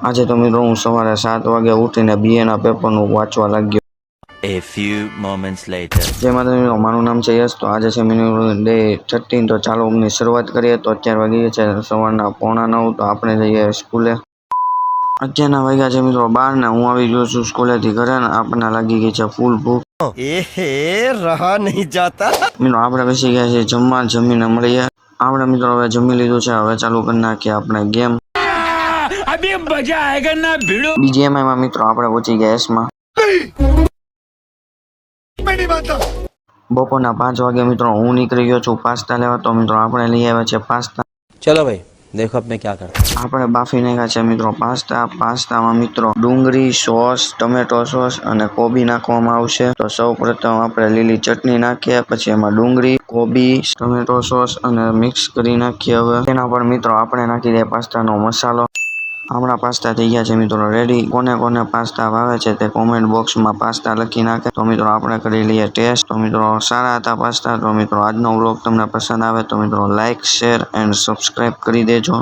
આજે તો મિત્રો હું સવારે 7 વાગે ઉઠીને બીએના પેપરનું વાંચવા લાગ્યો. A few moments later. જેમાં મિત્રો મારું નામ છે યશ. તો આજે છે મિનિમમ ડે 13. તો ચાલો ઊંઘની શરૂઆત કરીએ. તો અત્યારે વાગી છે સવારના 8:45. તો આપણે જઈએ સ્કૂલે. અત્યારના વાગ્યા છે મિત્રો 12 ને હું આવી ગયો છું સ્કૂલેથી ઘરે ને આપણને લાગી ગઈ છે ફૂલ ભૂખ. रहा नहीं जाता. મિત્રો આપણે બેસી ગયા છીએ જમવા. જમીને મળીએ. આપણે મિત્રો હવે જમી લીધું છે. હવે ચાલુ કરી નાખીએ આપણે ગેમ. अभी मजा आएगा ना भिड़ो. BGMI માં મિત્રો આપણે પહોંચી ગયા એસમાં. બપોરના 5 વાગે મિત્રો હું નીકળી ગયો છું પાસ્તા લેવા. તો મિત્રો આપણે લઈ આવ્યા છે પાસ્તા. चलो भाई देखो अब मैं क्या करता हूँ. આપણે બાફી નાખ્યા છે મિત્રો પાસ્તામાં મિત્રો ડુંગળી, સોસ, ટમેટો સોસ અને કોબી નાખવામાં આવશે. તો સૌ પ્રથમ આપણે લીલી ચટણી નાખીએ, પછી એમાં ડુંગળી, કોબી, ટમેટો સોસ અને મિક્સ કરી નાખીએ. હવે તેના પર મિત્રો આપણે નાખી દઈએ પાસ્તાનો મસાલો. આપણા પાસ્તા થઈ ગયા છે મિત્રો રેડી. કોને કોને પાસ્તા ભાવે છે તે કોમેન્ટ બોક્સમાં પાસ્તા લખી નાખે. તો મિત્રો આપણે કરી લઈએ ટેસ્ટ. તો મિત્રો સારા હતા પાસ્તા. તો મિત્રો આજનો વ્લોગ તમને પસંદ આવે તો મિત્રો લાઈક, શેર એન્ડ સબસ્ક્રાઈબ કરી દેજો.